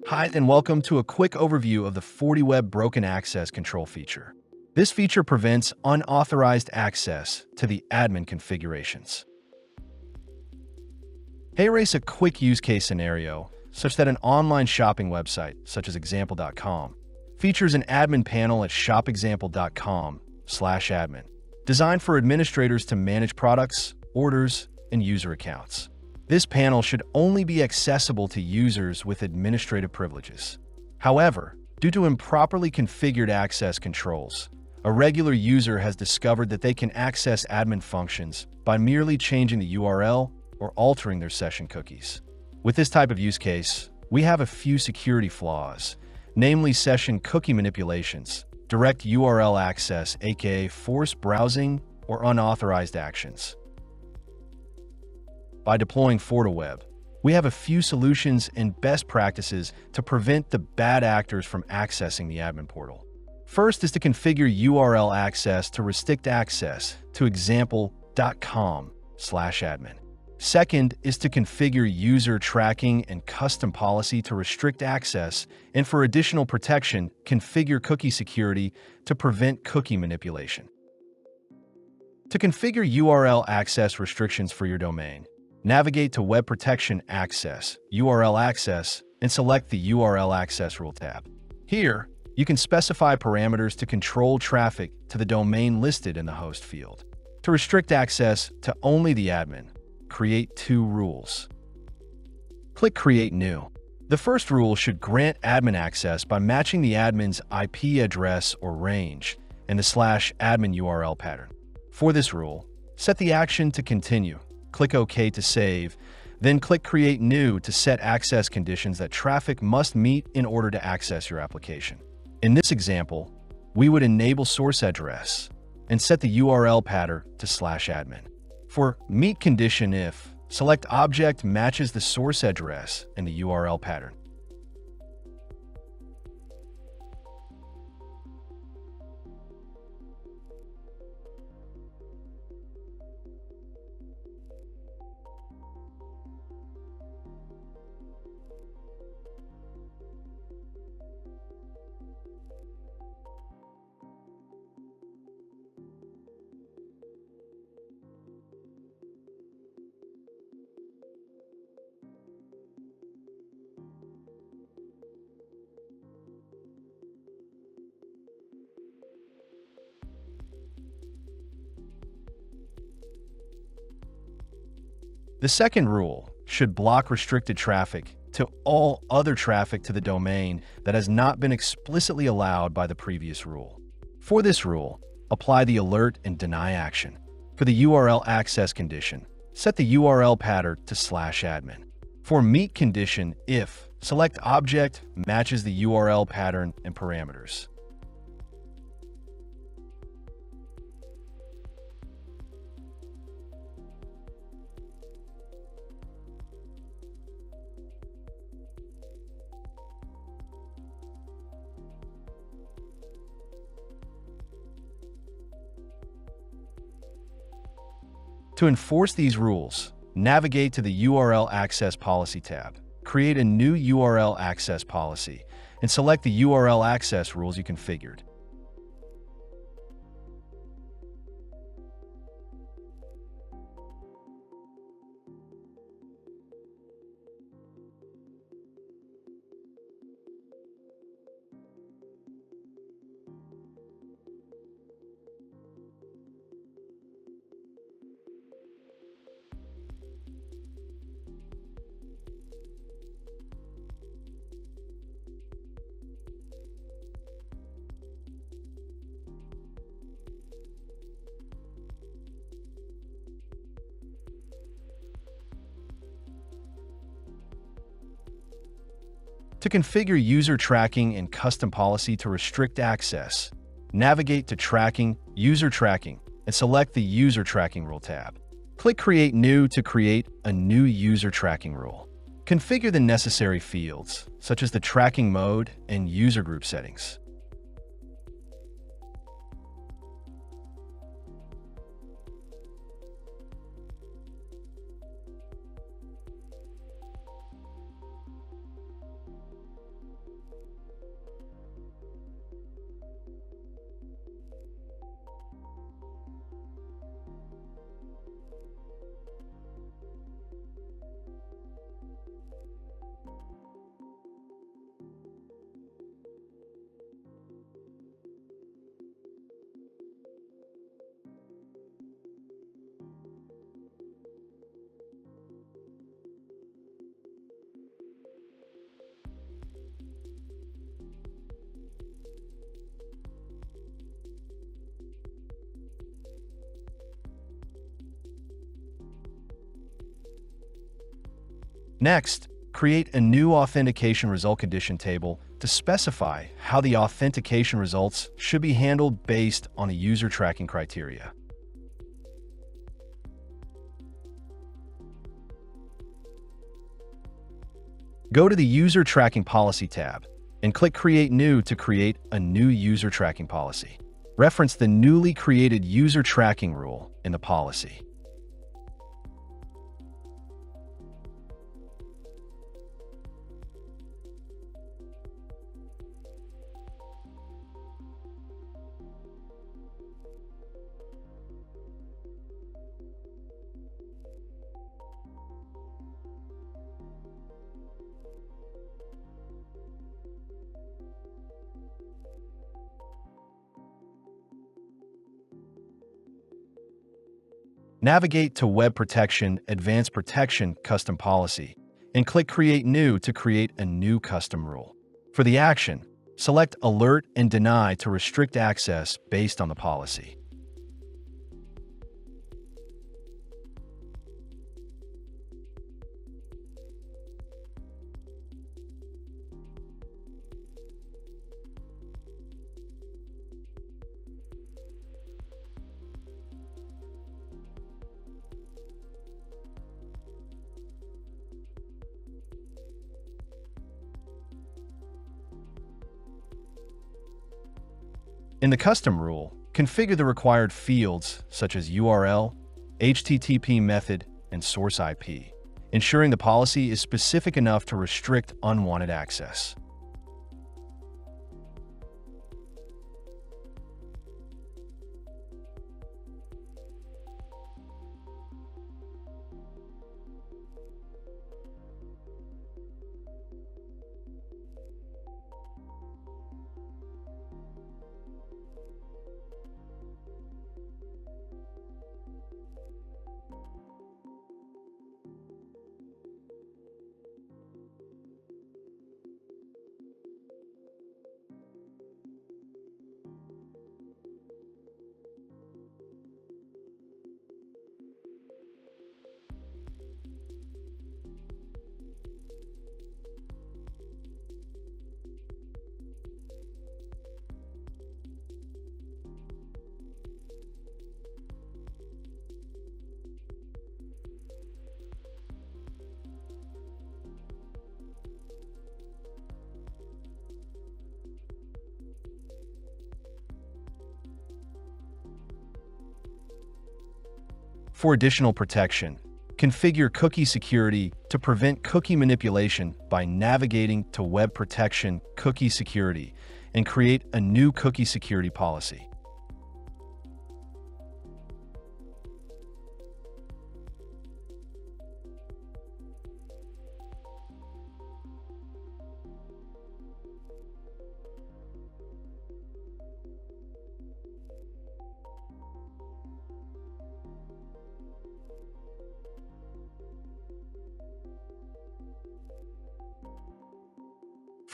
Hi, and welcome to a quick overview of the FortiWeb broken access control feature. This feature prevents unauthorized access to the admin configurations. Here's a quick use case scenario, such that an online shopping website, such as example.com, features an admin panel at shopexample.com/admin, designed for administrators to manage products, orders, and user accounts. This panel should only be accessible to users with administrative privileges. However, due to improperly configured access controls, a regular user has discovered that they can access admin functions by merely changing the URL or altering their session cookies. With this type of use case, we have a few security flaws, namely session cookie manipulations, direct URL access aka forced browsing, or unauthorized actions. By deploying FortiWeb, we have a few solutions and best practices to prevent the bad actors from accessing the admin portal. First is to configure URL access to restrict access to example.com/admin. Second is to configure user tracking and custom policy to restrict access, and for additional protection, configure cookie security to prevent cookie manipulation. To configure URL access restrictions for your domain, navigate to Web Protection Access, URL Access, and select the URL Access Rule tab. Here, you can specify parameters to control traffic to the domain listed in the host field. To restrict access to only the admin, create two rules. Click Create New. The first rule should grant admin access by matching the admin's IP address or range and the /admin URL pattern. For this rule, set the action to continue. Click OK to save, then click Create New to set access conditions that traffic must meet in order to access your application. In this example, we would enable source address and set the URL pattern to /admin. For meet condition if, select object matches the source address and the URL pattern. The second rule should block restricted traffic to all other traffic to the domain that has not been explicitly allowed by the previous rule. For this rule, apply the alert and deny action. For the URL access condition, set the URL pattern to /admin. For meet condition if, select object matches the URL pattern and parameters. To enforce these rules, navigate to the URL Access Policy tab, create a new URL access policy, and select the URL access rules you configured. To configure user tracking and custom policy to restrict access, navigate to Tracking, User Tracking, and select the User Tracking Rule tab. Click Create New to create a new user tracking rule. Configure the necessary fields, such as the tracking mode and user group settings. Next, create a new authentication result condition table to specify how the authentication results should be handled based on a user tracking criteria. Go to the User Tracking Policy tab and click Create New to create a new user tracking policy. Reference the newly created user tracking rule in the policy. Navigate to Web Protection Advanced Protection Custom Policy and click Create New to create a new custom rule. For the action, select Alert and Deny to restrict access based on the policy. In the custom rule, configure the required fields such as URL, HTTP method, and source IP, ensuring the policy is specific enough to restrict unwanted access. For additional protection, configure cookie security to prevent cookie manipulation by navigating to Web Protection Cookie Security and create a new cookie security policy.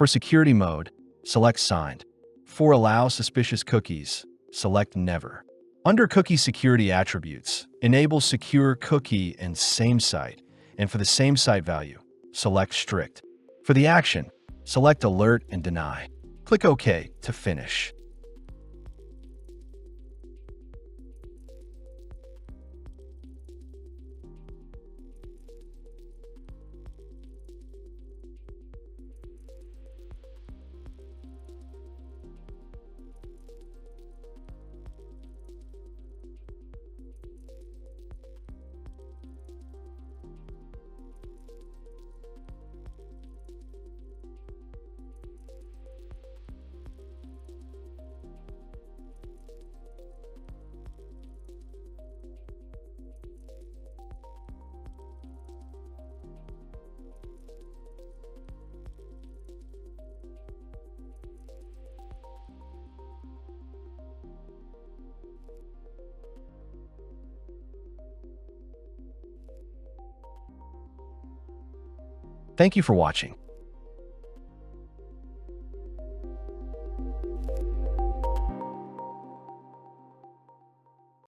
For security mode, select Signed. For Allow suspicious cookies, select Never. Under Cookie Security Attributes, enable Secure Cookie and Same Site, and for the same site value, select Strict. For the action, select Alert and Deny. Click OK to finish. Thank you for watching.